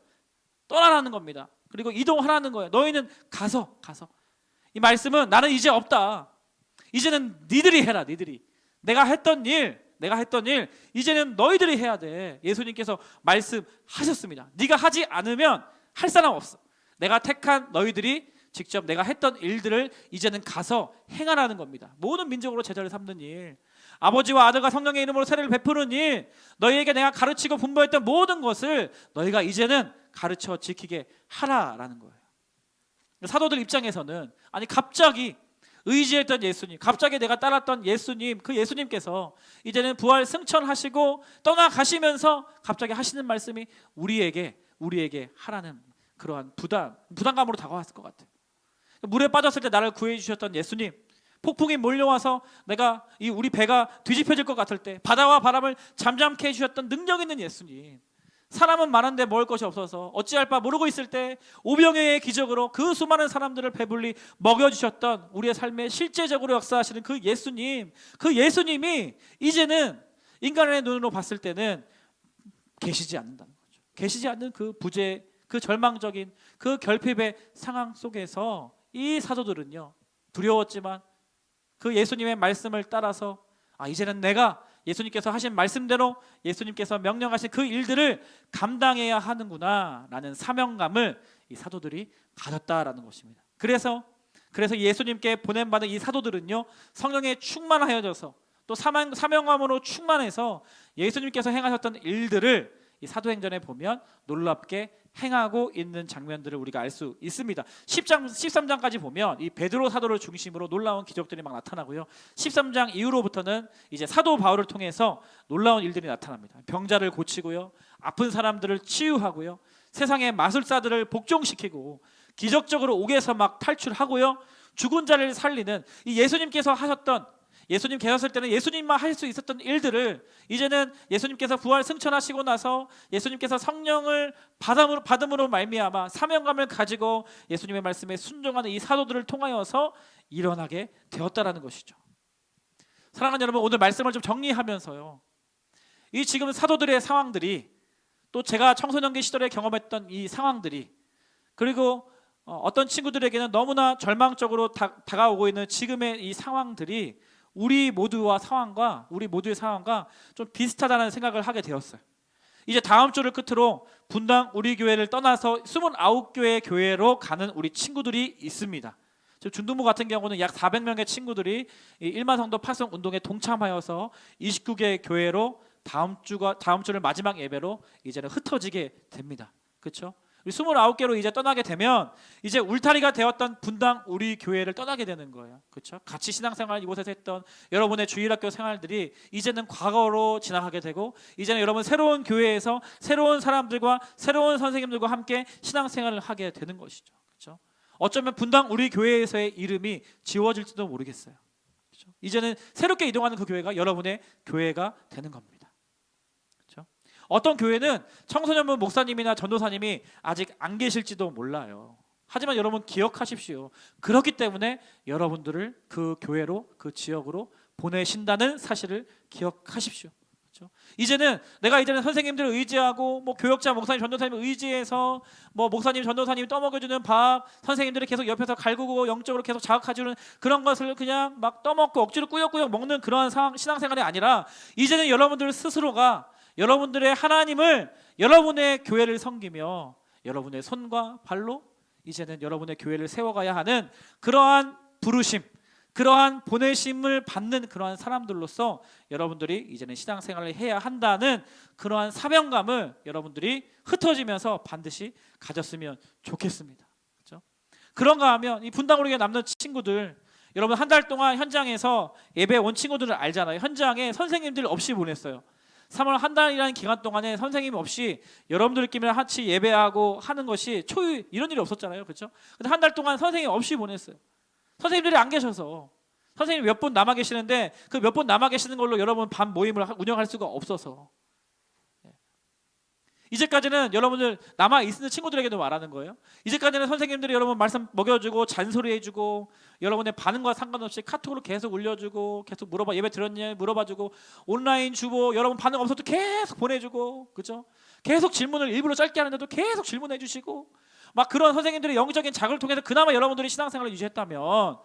떠나라는 겁니다. 그리고 이동하라는 거예요. 너희는 가서. 이 말씀은 나는 이제 없다. 이제는 니들이 해라. 니들이. 내가 했던 일 이제는 너희들이 해야 돼. 예수님께서 말씀하셨습니다. 네가 하지 않으면 할 사람 없어. 내가 택한 너희들이 직접 내가 했던 일들을 이제는 가서 행하라는 겁니다. 모든 민족으로 제자를 삼는 일, 아버지와 아들과 성령의 이름으로 세례를 베푸는 일, 너희에게 내가 가르치고 분부했던 모든 것을 너희가 이제는 가르쳐 지키게 하라라는 거예요. 사도들 입장에서는 갑자기 의지했던 예수님, 갑자기 내가 따랐던 예수님, 그 예수님께서 이제는 부활 승천하시고 떠나가시면서 갑자기 하시는 말씀이 우리에게 하라는 그러한 부담감으로 다가왔을 것 같아요. 물에 빠졌을 때 나를 구해 주셨던 예수님, 폭풍이 몰려와서 우리 배가 뒤집혀질 것 같을 때 바다와 바람을 잠잠케 해주셨던 능력 있는 예수님, 사람은 많은데 먹을 것이 없어서 어찌할 바 모르고 있을 때 오병이어의 기적으로 그 수많은 사람들을 배불리 먹여주셨던 우리의 삶에 실제적으로 역사하시는 그 예수님이 이제는 인간의 눈으로 봤을 때는 계시지 않는다는 거죠. 계시지 않는 그 부재, 그 절망적인 그 결핍의 상황 속에서 이 사도들은요, 두려웠지만 그 예수님의 말씀을 따라서 이제는 내가 예수님께서 하신 말씀대로 예수님께서 명령하신 그 일들을 감당해야 하는구나 라는 사명감을 이 사도들이 가졌다라는 것입니다. 그래서 예수님께 보냄받은 이 사도들은요, 성령에 충만하여져서 또 사명감으로 충만해서 예수님께서 행하셨던 일들을 이 사도행전에 보면 놀랍게 행하고 있는 장면들을 우리가 알 수 있습니다. 10장, 13장까지 보면 이 베드로 사도를 중심으로 놀라운 기적들이 막 나타나고요. 13장 이후로부터는 이제 사도 바울을 통해서 놀라운 일들이 나타납니다. 병자를 고치고요, 아픈 사람들을 치유하고요, 세상의 마술사들을 복종시키고 기적적으로 옥에서 막 탈출하고요, 죽은 자를 살리는 이 예수님 계셨을 때는 예수님만 할 수 있었던 일들을 이제는 예수님께서 부활 승천하시고 나서 예수님께서 성령을 받음으로 말미암아 사명감을 가지고 예수님의 말씀에 순종하는 이 사도들을 통하여서 일어나게 되었다라는 것이죠. 사랑하는 여러분, 오늘 말씀을 좀 정리하면서요, 이 지금 사도들의 상황들이, 또 제가 청소년기 시절에 경험했던 이 상황들이, 그리고 어떤 친구들에게는 너무나 절망적으로 다가오고 있는 지금의 이 상황들이 우리 모두의 상황과 좀 비슷하다는 생각을 하게 되었어요. 이제 다음 주를 끝으로 분당 우리 교회를 떠나서 29교회 교회로 가는 우리 친구들이 있습니다. 지금 중등부 같은 경우는 약 400명의 친구들이 이 1만 성도 파송 운동에 동참하여서 29개 교회로 다음 주를 마지막 예배로 이제는 흩어지게 됩니다. 그렇죠? 29개로 이제 떠나게 되면 이제 울타리가 되었던 분당 우리 교회를 떠나게 되는 거예요. 그렇죠? 같이 신앙생활 이곳에서 했던 여러분의 주일학교 생활들이 이제는 과거로 지나가게 되고, 이제는 여러분 새로운 교회에서 새로운 사람들과 새로운 선생님들과 함께 신앙생활을 하게 되는 것이죠. 그렇죠? 어쩌면 분당 우리 교회에서의 이름이 지워질지도 모르겠어요. 그렇죠? 이제는 새롭게 이동하는 그 교회가 여러분의 교회가 되는 겁니다. 어떤 교회는 청소년부 목사님이나 전도사님이 아직 안 계실지도 몰라요. 하지만 여러분 기억하십시오. 그렇기 때문에 여러분들을 그 교회로, 그 지역으로 보내신다는 사실을 기억하십시오. 그렇죠? 이제는 선생님들을 의지하고 교역자, 목사님, 전도사님을 의지해서 목사님, 전도사님이 떠먹여주는 밥, 선생님들이 계속 옆에서 갈구고 영적으로 계속 자극해주는 그런 것을 그냥 막 떠먹고 억지로 꾸역꾸역 먹는 그런 신앙생활이 아니라, 이제는 여러분들 스스로가 여러분들의 하나님을, 여러분의 교회를 섬기며 여러분의 손과 발로 이제는 여러분의 교회를 세워가야 하는 그러한 부르심, 그러한 보내심을 받는 그러한 사람들로서 여러분들이 이제는 신앙생활을 해야 한다는 그러한 사명감을 여러분들이 흩어지면서 반드시 가졌으면 좋겠습니다. 그렇죠? 그런가 하면 이 분당우리교회 남는 친구들, 여러분 한 달 동안 현장에서 예배 온 친구들을 알잖아요. 현장에 선생님들 없이 보냈어요. 3월 한 달이라는 기간 동안에 선생님 없이 여러분들끼리 같이 예배하고 하는 것이 초유 이런 일이 없었잖아요. 그렇죠? 근데 한 달 동안 선생님 없이 보냈어요. 선생님들이 안 계셔서. 선생님 몇 분 남아 계시는데 그 몇 분 남아 계시는 걸로 여러분 밤 모임을 운영할 수가 없어서. 이제까지는 여러분들 남아 있는 친구들에게도 말하는 거예요. 이제까지는 선생님들이 여러분 말씀 먹여주고 잔소리해주고 여러분의 반응과 상관없이 카톡으로 계속 올려주고 계속 물어봐, 예배 들었냐 물어봐주고, 온라인 주보 여러분 반응 없어도 계속 보내주고, 그죠? 계속 질문을 일부러 짧게 하는데도 계속 질문해주시고, 막 그런 선생님들의 영적인 자극을 통해서 그나마 여러분들이 신앙생활을 유지했다면,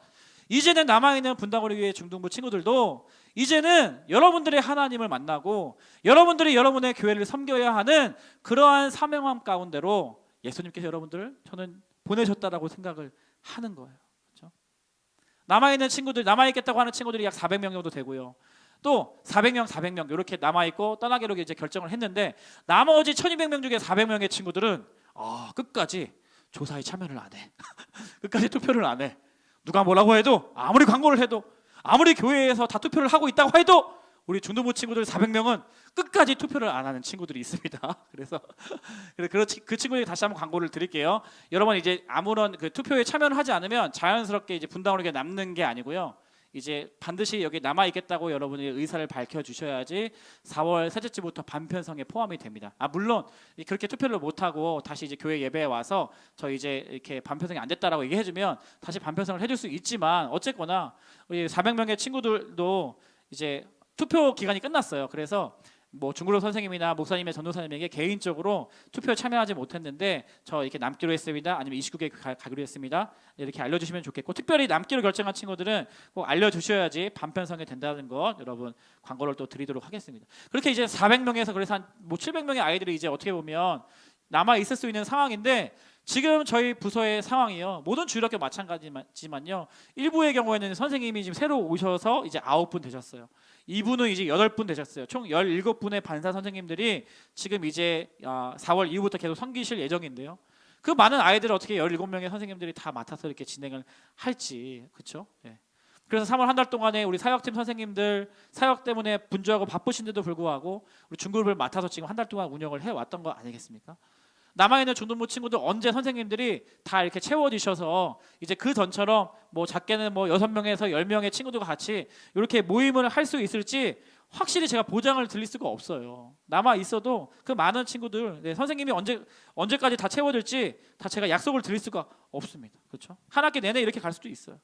이제는 남아있는 분당우리교회 중등부 친구들도 이제는 여러분들의 하나님을 만나고 여러분들이 여러분의 교회를 섬겨야 하는 그러한 사명함 가운데로 예수님께서 여러분들을 저는 보내셨다라고 생각을 하는 거예요. 그렇죠? 남아있는 친구들, 남아있겠다고 하는 친구들이 약 400명 정도 되고요. 또 400명 이렇게 남아있고 떠나기로 이제 결정을 했는데, 나머지 1200명 중에 400명의 친구들은 끝까지 조사에 참여를 안 해. 끝까지 투표를 안 해. 누가 뭐라고 해도, 아무리 광고를 해도, 아무리 교회에서 다 투표를 하고 있다고 해도 우리 중등부 친구들 400명은 끝까지 투표를 안 하는 친구들이 있습니다. 그래서 그 친구에게 다시 한번 광고를 드릴게요. 여러분 이제 아무런 그 투표에 참여를 하지 않으면 자연스럽게 이제 분당우리교회 남는 게 아니고요. 이제 반드시 여기 남아 있겠다고 여러분의 의사를 밝혀 주셔야지 4월 셋째 주부터 반편성에 포함이 됩니다. 물론 그렇게 투표를 못 하고 다시 이제 교회 예배에 와서 저 이제 이렇게 반편성이 안 됐다라고 얘기해 주면 다시 반편성을 해줄 수 있지만, 어쨌거나 우리 400명의 친구들도 이제 투표 기간이 끝났어요. 그래서 뭐 중근로 선생님이나 목사님의 전도사님에게 개인적으로 투표에 참여하지 못했는데 저 이렇게 남기로 했습니다, 아니면 29개 가기로 했습니다, 이렇게 알려주시면 좋겠고, 특별히 남기로 결정한 친구들은 꼭 알려주셔야지 반편성이 된다는 것 여러분 광고를 또 드리도록 하겠습니다. 그렇게 이제 400명에서 그래서 한 뭐 700명의 아이들이 이제 어떻게 보면 남아 있을 수 있는 상황인데, 지금 저희 부서의 상황이요, 모든 주일학교 마찬가지지만요, 일부의 경우에는 선생님이 지금 새로 오셔서 이제 9분 되셨어요. 2부는 이제 8분 되셨어요. 총 17분의 반사 선생님들이 지금 이제 4월 이후부터 계속 섬기실 예정인데요, 그 많은 아이들을 어떻게 17명의 선생님들이 다 맡아서 이렇게 진행을 할지, 그렇죠? 네. 그래서 3월 한 달 동안에 우리 사역팀 선생님들 사역 때문에 분주하고 바쁘신데도 불구하고 우리 중그룹을 맡아서 지금 한 달 동안 운영을 해왔던 거 아니겠습니까? 남아있는 중등부 친구들 언제 선생님들이 다 이렇게 채워지셔서 이제 그 전처럼 뭐 작게는 뭐 6명에서 10명의 친구들과 같이 이렇게 모임을 할 수 있을지 확실히 제가 보장을 드릴 수가 없어요. 남아 있어도 그 많은 친구들, 선생님이 언제까지 다 채워질지 다 제가 약속을 드릴 수가 없습니다. 그렇죠? 한 학기 내내 이렇게 갈 수도 있어요.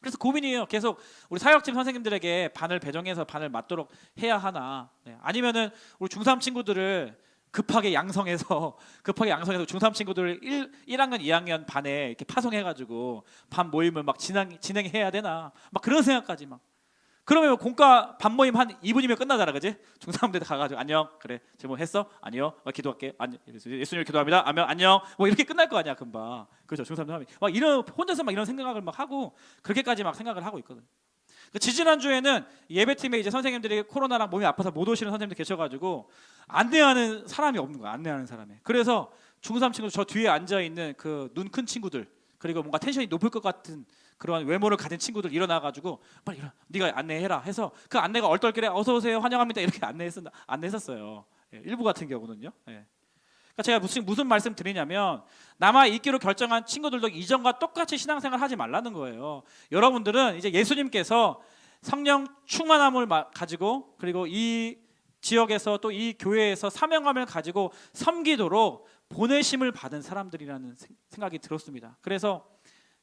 그래서 고민이에요. 계속 우리 사역팀 선생님들에게 반을 배정해서 반을 맞도록 해야 하나, 아니면은 우리 중3 친구들을 급하게 양성해서 중3 친구들 1학년, 2학년 반에 이렇게 파송해가지고 반 모임을 막 진행해야 되나, 막 그런 생각까지 막. 그러면 공과 반 모임 한 2분이면 끝나잖아, 그지? 중3들 가가지고 안녕, 그래, 제목 했어? 아니요, 기도할게. 아니, 예수님 기도합니다. 아멘, 안녕. 뭐 이렇게 끝날 거 아니야, 금방. 그렇죠? 중3들 하면 막 이런 혼자서 막 이런 생각을 막 하고 그렇게까지 막 생각을 하고 있거든. 지지난 주에는 예배팀에 이제 선생님들이 코로나랑 몸이 아파서 못 오시는 선생님들 계셔가지고 안내하는 사람이 없는 거야, 안내하는 사람이. 그래서 중3 친구, 저 뒤에 앉아 있는 그 눈 큰 친구들, 그리고 뭔가 텐션이 높을 것 같은 그런 외모를 가진 친구들 일어나가지고 빨리 일어나, 네가 안내해라 해서 그 안내가 얼떨결에 어서 오세요, 환영합니다 이렇게 안내했었어요. 일부 같은 경우는요. 그러니까 제가 무슨 말씀 드리냐면, 남아 있기로 결정한 친구들도 이전과 똑같이 신앙생활 하지 말라는 거예요. 여러분들은 이제 예수님께서 성령 충만함을 가지고, 그리고 이 지역에서 또 이 교회에서 사명감을 가지고 섬기도록 보내심을 받은 사람들이라는 생각이 들었습니다. 그래서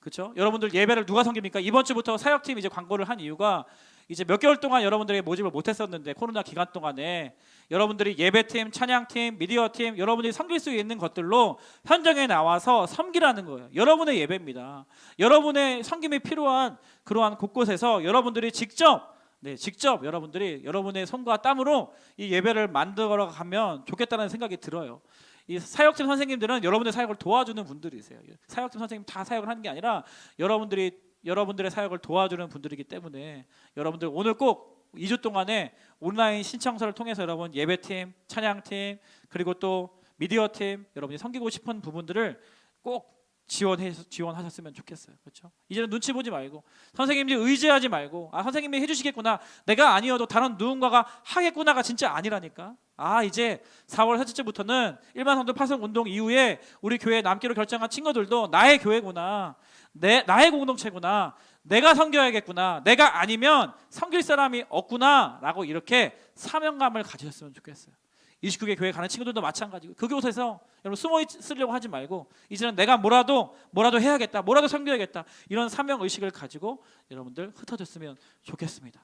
그렇죠? 여러분들 예배를 누가 섬깁니까? 이번 주부터 사역팀 이제 광고를 한 이유가, 이제 몇 개월 동안 여러분들에게 모집을 못했었는데 코로나 기간 동안에 여러분들이 예배팀, 찬양팀, 미디어팀, 여러분들이 섬길 수 있는 것들로 현장에 나와서 섬기라는 거예요. 여러분의 예배입니다. 여러분의 섬김이 필요한 그러한 곳곳에서 여러분들이 직접 여러분들이 여러분의 손과 땀으로 이 예배를 만들어 가면 좋겠다는 생각이 들어요. 이 사역팀 선생님들은 여러분의 사역을 도와주는 분들이세요. 사역팀 선생님 다 사역을 하는 게 아니라 여러분들이 여러분들의 사역을 도와주는 분들이기 때문에 여러분들 오늘 꼭 2주 동안에 온라인 신청서를 통해서 여러분 예배팀, 찬양팀, 그리고 또 미디어팀, 여러분이 섬기고 싶은 부분들을 꼭 지원하셨으면 좋겠어요. 그렇죠? 이제는 눈치 보지 말고 선생님들 의지하지 말고 선생님이 해주시겠구나, 내가 아니어도 다른 누군가가 하겠구나가 진짜 아니라니까. 이제 4월 4일째부터는 일반 성도 파송 운동 이후에 우리 교회 남기로 결정한 친구들도 나의 교회구나, 나의 공동체구나, 내가 섬겨야겠구나, 내가 아니면 섬길 사람이 없구나 라고 이렇게 사명감을 가지셨으면 좋겠어요. 29개 교회 가는 친구들도 마찬가지고 그곳에서 여러분 숨어 있으려고 하지 말고 이제는 내가 뭐라도 해야겠다, 뭐라도 섬겨야겠다, 이런 사명의식을 가지고 여러분들 흩어졌으면 좋겠습니다.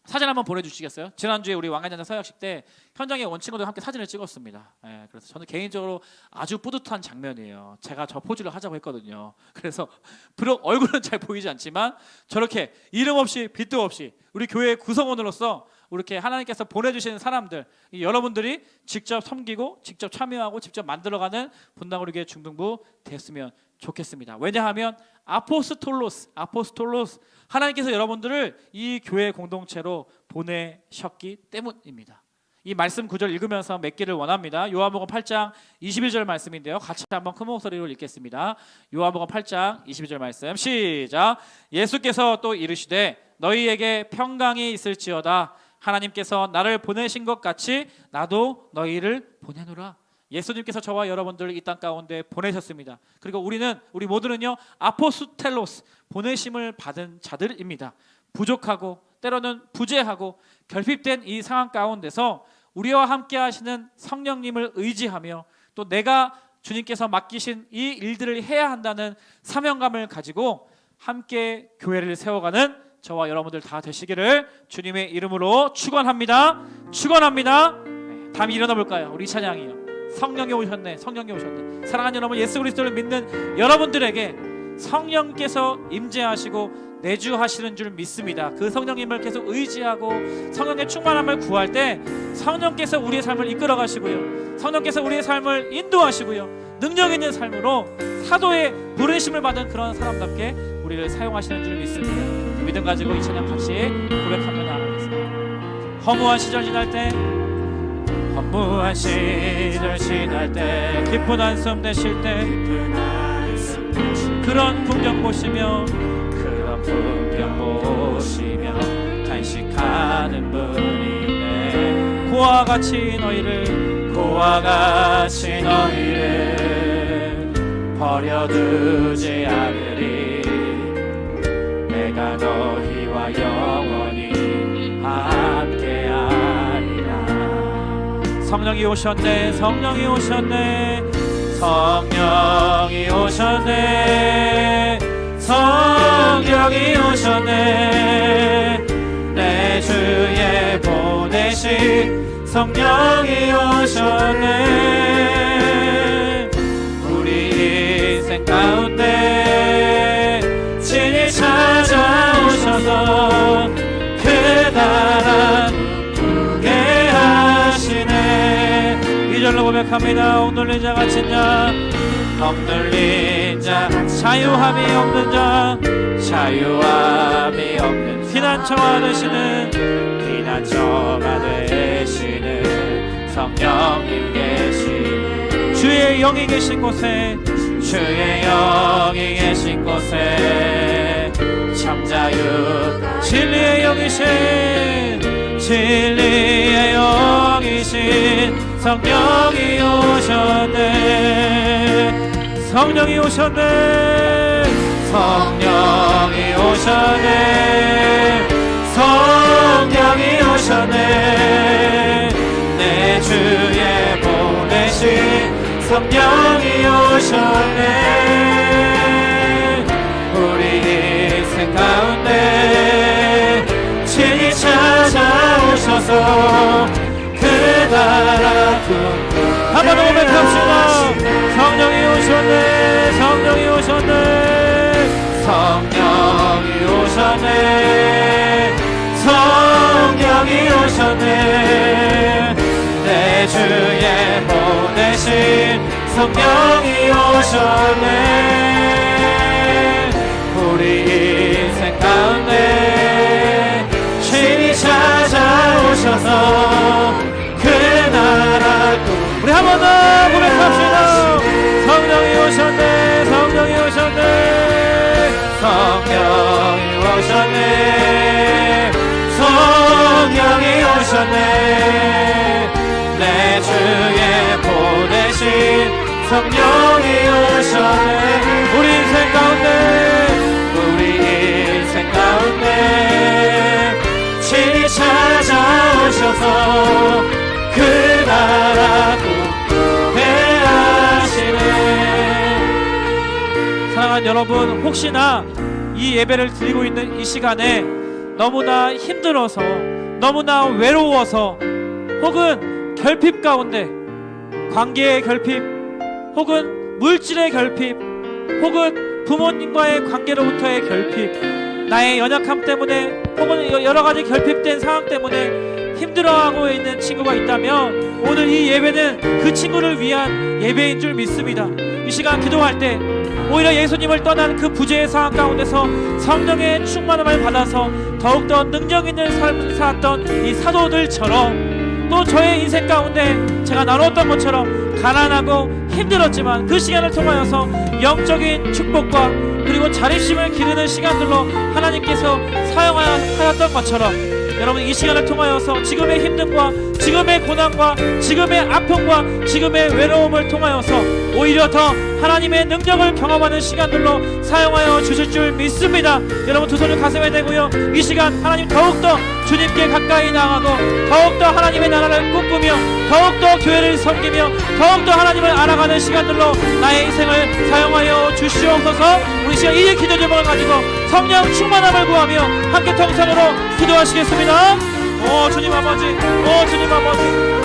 사진 한번 보내주시겠어요? 지난주에 우리 왕관장장 서약식 때 현장에 온 친구들 함께 사진을 찍었습니다. 그래서 저는 개인적으로 아주 뿌듯한 장면이에요. 제가 저 포즈를 하자고 했거든요. 그래서 비록 얼굴은 잘 보이지 않지만 저렇게 이름 없이 빛도 없이 우리 교회 구성원으로서 이렇게 하나님께서 보내주시는 사람들, 여러분들이 직접 섬기고 직접 참여하고 직접 만들어가는 분당우리 교회 중등부 됐으면 좋겠습니다. 왜냐하면 아포스톨로스 하나님께서 여러분들을 이 교회 공동체로 보내셨기 때문입니다. 이 말씀 구절 읽으면서 맺기를 원합니다. 요한복음 8장 21절 말씀인데요, 같이 한번 큰 목소리로 읽겠습니다. 요한복음 8장 22절 말씀 시작. 예수께서 또 이르시되 너희에게 평강이 있을지어다. 하나님께서 나를 보내신 것 같이 나도 너희를 보내노라. 예수님께서 저와 여러분들을 이 땅 가운데 보내셨습니다. 그리고 우리 모두는요 아포스텔로스, 보내심을 받은 자들입니다. 부족하고 때로는 부재하고 결핍된 이 상황 가운데서 우리와 함께 하시는 성령님을 의지하며 또 내가 주님께서 맡기신 이 일들을 해야 한다는 사명감을 가지고 함께 교회를 세워가는 저와 여러분들 다 되시기를 주님의 이름으로 축원합니다. 다음 일어나 볼까요? 우리 찬양이요. 성령이 오셨네. 사랑하는 여러분, 예수 그리스도를 믿는 여러분들에게 성령께서 임재하시고 내주하시는 줄 믿습니다. 그 성령님을 계속 의지하고 성령의 충만함을 구할 때 성령께서 우리의 삶을 이끌어 가시고요, 성령께서 우리의 삶을 인도하시고요, 능력 있는 삶으로 사도의 부르심을 받은 그런 사람답게 우리를 사용하시는 줄 믿습니다. 그 믿음 가지고 이 찬양 같이 고백하며 나아가겠습니다. 허무한 시절 지날 때 깊은 한숨 내쉴 때 그런 풍경 보시며 탄식하는 분이네. 고와 같이 너희를 버려두지 않으리. 내가 너희와 영원히 함께하리라. 성령이 오셨네. 내 주에 보내신 성령이 오셨네. 우리 인생 가운데 친히 찾아오셔서 그날 아프게 하시네. 2절로 고백합니다. 억눌린 자 같은 자, 자유함이 없는 피난처가 되시는 성령님 계신 주의 영이 계신 곳에 참자유 진리의 영이신 성령이 오셨네. 내 주에 보내신 성령이 오셨네. 우리 인생 가운데 친히 찾아오셔서 그날 아픈 한 번 더 고백합시다. 성령이 오셨네. 내 주에 보내신 성령이 오셨네. 오셔서 그 나라 우리 한 번 더 고백합시다. 성령이 오셨네 성령이 오셨네 성령이 오셨네 성령이 오셨네 내 주에 보내신 성령이 오셨네 우리 인생 가운데 친히 찾아오셔서 그 나라 구배하시네. 사랑하는 여러분, 혹시나 이 예배를 드리고 있는 이 시간에 너무나 힘들어서 너무나 외로워서 혹은 결핍 가운데 관계의 결핍 혹은 물질의 결핍 혹은 부모님과의 관계로부터의 결핍 나의 연약함 때문에 혹은 여러가지 결핍된 상황 때문에 힘들어하고 있는 친구가 있다면 오늘 이 예배는 그 친구를 위한 예배인 줄 믿습니다. 이 시간 기도할 때 오히려 예수님을 떠난 그 부재의 상황 가운데서 성령의 충만함을 받아서 더욱더 능력 있는 삶을 살았던 이 사도들처럼 또 저의 인생 가운데 제가 나눴던 것처럼 가난하고 힘들었지만 그 시간을 통하여서 영적인 축복과 그리고 자립심을 기르는 시간들로 하나님께서 사용하였던 것처럼 여러분 이 시간을 통하여서 지금의 힘듦과 지금의 고난과 지금의 아픔과 지금의 외로움을 통하여서 오히려 더 하나님의 능력을 경험하는 시간들로 사용하여 주실 줄 믿습니다. 여러분 두 손을 가슴에 대고요, 이 시간 하나님 더욱더 주님께 가까이 나아가고 더욱더 하나님의 나라를 꿈꾸며 더욱더 교회를 섬기며 더욱더 하나님을 알아가는 시간들로 나의 인생을 사용하여 주시옵소서. 우리 시간 이 기도 제목을 가지고 성령 충만함을 구하며 함께 통성으로 기도하시겠습니다. 오 주님 아버지, 오 주님 아버지,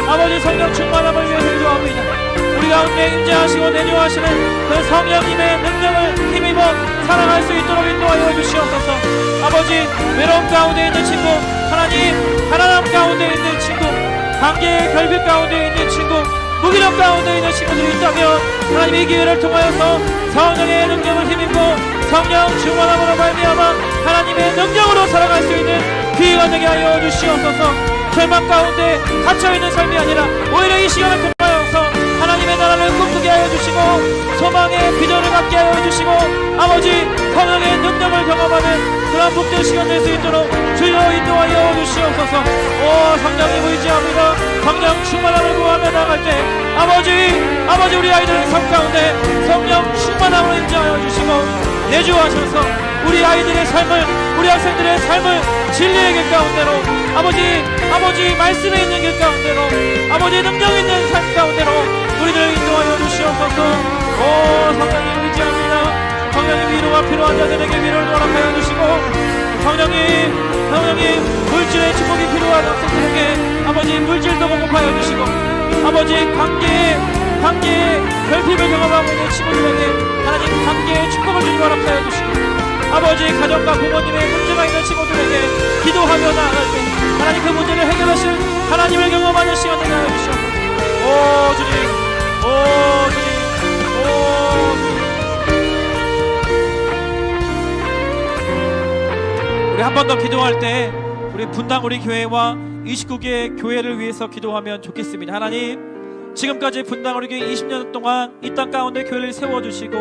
아버지 성령 충만함을 위해서 기도합니다. 우리 가운데 임재하시고 내주하시는 그 성령님의 능력을 힘입어 살아갈 수 있도록 인도하여 주시옵소서. 아버지 외로움 가운데 있는 친구, 하나님 가난함 가운데 있는 친구, 관계의 결핍 가운데 있는 친구, 무기력 가운데 있는 친구들이 있다면 하나님 이 기회를 통하여서 성령의 능력을 힘입고 성령 충만함으로 말미암아 하나님의 능력으로 살아갈 수 있는 기회가 되게 하여 주시옵소서. 절망 가운데 갇혀있는 삶이 아니라 오히려 이 시간을 통하여서 하나님의 나라를 꿈꾸게 하여 주시고 소망의 비전을 갖게 하여 주시고 아버지 성령의 능력을 경험하는 그런 복된 시간 될 수 있도록 주여 인도하여 주시옵소서. 오 성령님 의지합니다. 성령 충만함을 구하며 나갈 때 아버지 우리 아이들의 삶 가운데 성령 충만함으로 인정하여 주시고 내주하셔서 우리 아이들의 삶을 우리 학생들의 삶을 진리의 길 가운데로 아버지 말씀에 있는 길 가운데로 아버지 능력 있는 삶 가운데로 우리들을 인도하여 주시옵소서. 오 성령님 의지합니다. 성령님 위로가 필요한 자들에게 위로를 허락하여 주시고 성령님 물질의 축복이 필요한 학생들에게 아버지 물질도 공급하여 주시고 아버지 관계의 결핍을 경험하고 있는 친구들에게 하나님 관계의 축복을 주시고 허락하여 주시고 아버지 가정과 부모님의 문제가 있는 친구들에게 기도하며 나아갈 때 하나님 그 문제를 해결하실 하나님을 경험하는 시간을 나눠 주시옵소서. 오 주님, 오 주님, 오 주님. 우리 한 번 더 기도할 때 우리 분당 우리 교회와 29개 교회를 위해서 기도하면 좋겠습니다. 하나님 지금까지 분당 우리 교회 20년 동안 이 땅 가운데 교회를 세워주시고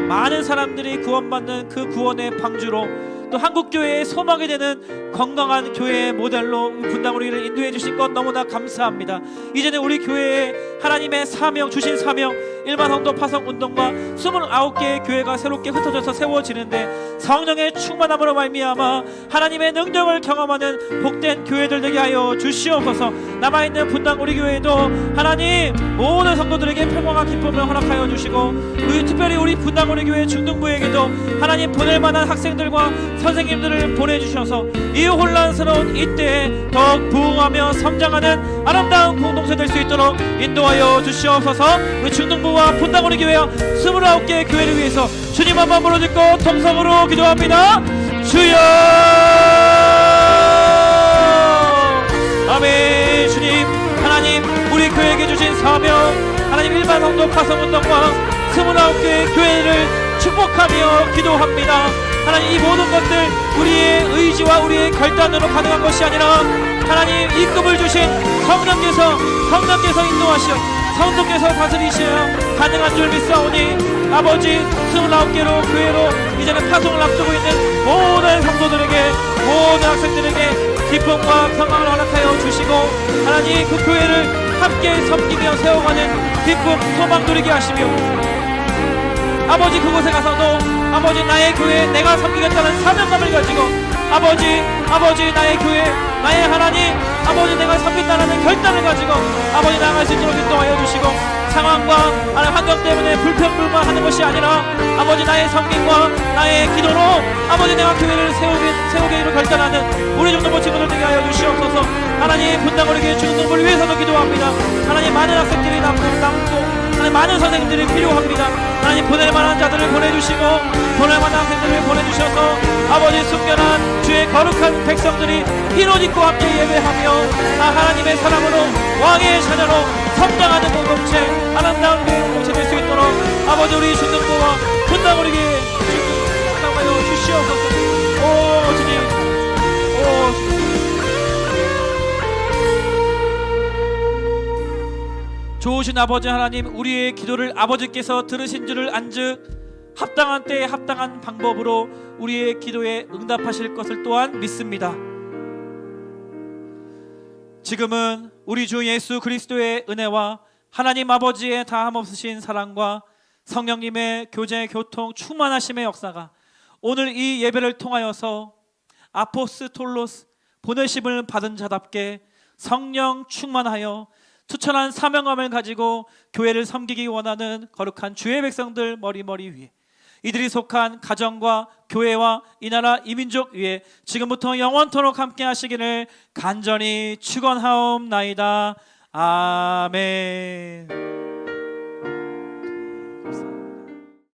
많은 사람들이 구원받는 그 구원의 방주로 또 한국교회의 소망이 되는 건강한 교회의 모델로 분당 우리를 인도해 주신 것 너무나 감사합니다. 이제는 우리 교회에 하나님의 사명 주신 사명 일반 성도 파송 운동과 29개의 교회가 새롭게 흩어져서 세워지는데 성령의 충만함으로 말미암아 하나님의 능력을 경험하는 복된 교회들 되게 하여 주시옵소서. 남아있는 분당 우리 교회도 하나님 모든 성도들에게 평화와 기쁨을 허락하여 주시고 특별히 우리 분당 우리 교회 중등부에게도 하나님 보낼 만한 학생들과 선생님들을 보내주셔서 이 혼란스러운 이때에 더욱 부흥하며 성장하는 아름다운 공동체 될 수 있도록 인도하여 주시옵소서. 우리 중등부와 분당 우리 교회와 29개의 교회를 위해서 주님 한번 불러듣고 통성으로 기도합니다. 주여 아멘. 주님 하나님 우리 교회에게 주신 사명 하나님 일반 성도 파송운동과 29개의 교회를 축복하며 기도합니다. 하나님, 이 모든 것들 우리의 의지와 우리의 결단으로 가능한 것이 아니라 하나님 이급을 주신 성령께서 인도하시어 성도께서 다스리시어 가능한 줄 믿사오니 아버지 29개로 교회로 이제는 파송을 앞두고 있는 모든 성도들에게, 모든 학생들에게 기쁨과 평강을 허락하여 주시고 하나님 그 교회를 함께 섬기며 세워가는 기쁨 소망 누리게 하시며 아버지 그곳에 가서도 아버지 나의 교회 내가 섬기겠다는 사명감을 가지고 아버지 나의 교회 나의 하나님 아버지 내가 섬긴다는 결단을 가지고 아버지 나아갈 수 있도록 인도하여 주시고 상황과 환경 때문에 불평불만하는 것이 아니라 아버지 나의 섬김과 나의 기도로 아버지 내가 교회를 세우기로 결단하는 우리 중동부 친구들 되게 하여 주시옵소서. 하나님 분당 우리 교회 중동부를 위해서도 기도합니다. 하나님 많은 학생들이 남고 하나님 많은 선생님들이 필요합니다. 하나님 보낼 만한 자들을 보내주시고 보낼 만한 학생들을 보내주셔서 아버지 숙련한 주의 거룩한 백성들이 흰옷 입고 함께 예배하며 하나님의 사람으로 왕의 자녀로 성장하는 공동체 아름다운 교회 공동체 될 수 있도록 아버지 우리 중등부와 분당 우리 교회 축복하여 주시옵소서. 오 주님, 오 주님. 좋으신 아버지 하나님, 우리의 기도를 아버지께서 들으신 줄을 안즉 합당한 때에 합당한 방법으로 우리의 기도에 응답하실 것을 또한 믿습니다. 지금은 우리 주 예수 그리스도의 은혜와 하나님 아버지의 다함없으신 사랑과 성령님의 교제 교통 충만하심의 역사가 오늘 이 예배를 통하여서 아포스톨로스 보내심을 받은 자답게 성령 충만하여 투철한 사명감을 가지고 교회를 섬기기 원하는 거룩한 주의 백성들 머리 위에 이들이 속한 가정과 교회와 이 나라 이 민족 위에 지금부터 영원토록 함께 하시기를 간절히 축원하옵나이다. 아멘.